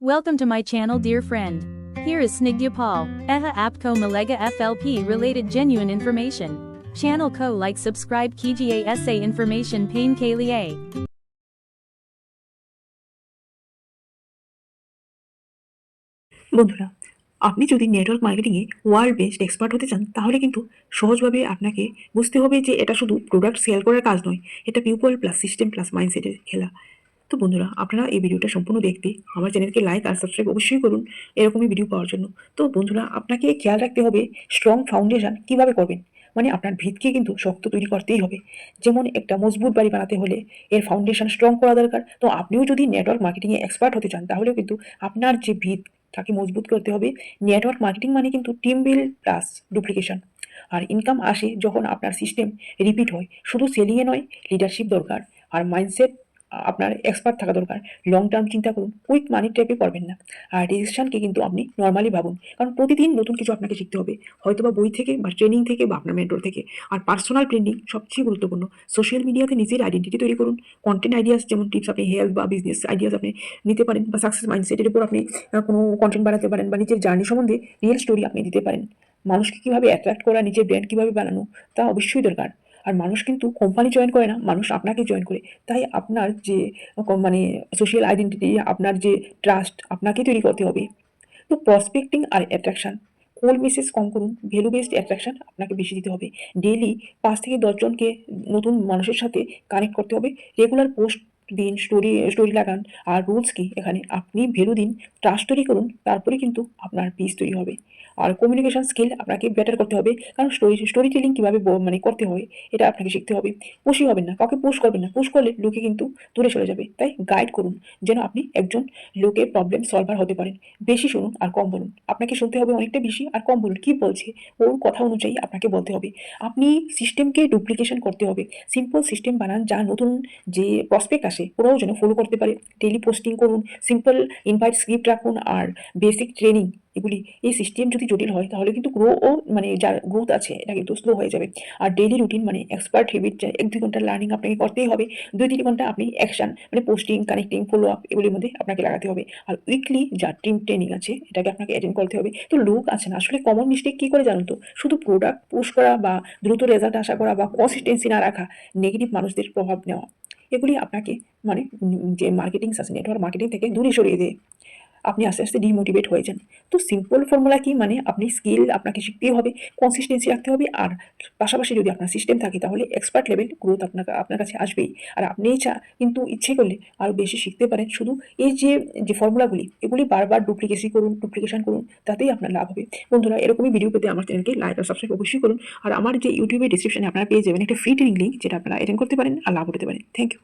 Welcome to my channel, dear friend. Here is Snigdya Paul, Eha Apko Malega FLP related genuine information. Channel ko like subscribe kijiye essay information pain ke liye. বন্ধুরা, আপনি যদি network মার্কেটিংয়ে world best expert হতে চান তাহলে কিন্তু সহজভাবে আপনাকে বুঝতে হবে যে এটা শুধু প্রোডাক্ট সেল করার কাজ নয়, এটা পিপল প্লাস সিস্টেম প্লাস মাইন্ডসেটের খেলা। তো বন্ধুরা, আপনারা এই ভিডিওটা সম্পূর্ণ দেখতে আমার চ্যানেলকে লাইক আর সাবস্ক্রাইব অবশ্যই করুন এরকমই ভিডিও পাওয়ার জন্য। তো বন্ধুরা, আপনাকে খেয়াল রাখতে হবে স্ট্রং ফাউন্ডেশন কিভাবে করবেন। মানে আপনার ভিতকে কিন্তু শক্ত তৈরি করতেই হবে। যেমন একটা মজবুত বাড়ি বানাতে হলে এর ফাউন্ডেশন স্ট্রং করা দরকার। তো আপনিও যদি নেটওয়ার্ক মার্কেটিংয়ে এক্সপার্ট হতে চান তাহলেও কিন্তু আপনার যে ভিত তাকে মজবুত করতে হবে। নেটওয়ার্ক মার্কেটিং মানে কিন্তু টিম বিল্ড প্লাস ডুপ্লিকেশন। আর ইনকাম আসে যখন আপনার সিস্টেম রিপিট হয়। শুধু সেলিংয়ে নয়, লিডারশিপ দরকার আর মাইন্ডসেট আপনার এক্সপার্ট থাকা দরকার। লং টার্ম চিন্তা করুন, কুইক মানি ট্র্যাপে করবেন না। আর ডিসিশনকে কিন্তু আপনি নর্মালি ভাবুন, কারণ প্রতিদিন নতুন কিছু আপনাকে শিখতে হবে, হয়তো বা বই থেকে বা ট্রেনিং থেকে বা আপনার মেন্টর থেকে। আর পার্সোনাল ব্র্যান্ডিং সবচেয়ে গুরুত্বপূর্ণ। সোশ্যাল মিডিয়াতে নিজের আইডেন্টিটি তৈরি করুন। কন্টেন্ট আইডিয়াস যেমন টিপস আপনি হেলথ বা বিজনেস আইডিয়াস আপনি নিতে পারেন, বা সাকসেস মাইন্ডসেটের উপর আপনি কোনো কন্টেন্ট বানাতে পারেন, বা নিজের জার্নি সম্বন্ধে রিয়েল স্টোরি আপনি দিতে পারেন। মানুষকে কীভাবে অ্যাট্রাক্ট করা, নিজের ব্র্যান্ড কীভাবে বানানো, তা অবশ্যই দরকার। আর মানুষ কিন্তু কোম্পানি জয়েন করে না, মানুষ আপনাকে জয়েন করে। তাই আপনার যে মানে সোশ্যাল আইডেন্টিটি, আপনার যে ট্রাস্ট আপনাকে তৈরি করতে হবে। তো প্রসপেক্টিং আর অ্যাট্রাকশন, কোল্ড মেসেজ কম করুন, ভ্যালু বেসড অ্যাট্রাকশন আপনাকে বেশি দিতে হবে। ডেইলি 5 থেকে 10 জনকে নতুন মানুষের সাথে কানেক্ট করতে হবে। রেগুলার পোস্ট দিন, স্টোরি লাগান। আর রুলস কি, এখানে আপনি ভ্যালু দিন, ট্রাস্ট তৈরি করুন, তারপরে কিন্তু আপনার পিস তৈরি হবে। আর কমিউনিকেশন স্কিল আপনাকে বেটার করতে হবে, কারণ স্টোরি টেলিং কীভাবে মানে করতে হয় এটা আপনাকে শিখতে হবে। পুশই হবেন না, কাউকে পুশ করবেন না। পুশ করলে লোকে কিন্তু দূরে সরে যাবে। তাই গাইড করুন যেন আপনি একজন লোকের প্রবলেম সলভার হতে পারেন। বেশি শুনুন আর কম বলুন। আপনাকে শুনতে হবে অনেকটা বেশি, আর কম বলুন। কী বলছে ওর কথা অনুযায়ী আপনাকে বলতে হবে। আপনি সিস্টেমকে ডুপ্লিকেশন করতে হবে। সিম্পল সিস্টেম বানান যা নতুন যে প্রসপেক্ট আসে ওরাও যেন ফলো করতে পারে। ডেইলি পোস্টিং করুন, সিম্পল ইনভাইট স্ক্রিপ্ট রাখুন, আর বেসিক ট্রেনিং এগুলি। এই সিস্টেম যদি জটিল হয় তাহলে কিন্তু মানে যার গ্রোথ আছে এটা কিন্তু স্লো হয়ে যাবে। আর ডেইলি রুটিন মানে এক্সপার্ট হ্যাবিট, 1-2 ঘন্টা লার্নিং আপনাকে করতেই হবে। 2-3 ঘন্টা আপনি অ্যাকশন মানে পোস্টিং, কানেক্টিং, ফলো আপ এগুলির মধ্যে আপনাকে লাগাতে হবে। আর উইকলি যা টিম ট্রেনিং আছে এটাকে আপনাকে অ্যাটেন্ড করতে হবে। তো লোক আছে না, আসলে কমন মিস্টেক কী করে জানুন তো? শুধু প্রোডাক্ট পুশ করা বা দ্রুত রেজাল্ট আশা করা বা কনসিস্টেন্সি না রাখা, নেগেটিভ মানুষদের প্রভাব নেওয়া, এগুলি আপনাকে মানে যে মার্কেটিংস আছে নেটওয়ার্ক মার্কেটিং থেকে দূরে সরিয়ে দেয়। আপনি আস্তে আস্তে ডিমোটিভেট হয়ে যান। তো সিম্পল ফর্মুলা কি, মানে আপনি স্কিল আপনাকে শিখতেই হবে, কনসিস্টেন্সি রাখতে হবে। আর পাশাপাশি যদি আপনার সিস্টেম থাকে তাহলে এক্সপার্ট লেভেল গ্রোথ আপনার কাছে আসবেই। আর আপনি কিন্তু ইচ্ছে করলে আরও বেশি শিখতে পারেন। শুধু এই যে ফর্মুলাগুলি এগুলি বারবার ডুপ্লিকেশন করুন, তাতেই আপনার লাভ হবে। বন্ধুরা, এরকমই ভিডিও পেতে আমার চ্যানেলকে লাইক আর সাবস্ক্রাইব অবশ্যই করুন। আর আমার যে ইউটিউবের ডিসক্রিপশনে আপনারা পেয়ে যাবেন একটা ফ্রি ট্রেনিং লিঙ্ক, যেটা আপনারা অ্যাটেন্ড করতে পারেন আর লাভ করতে পারেন। Thank you.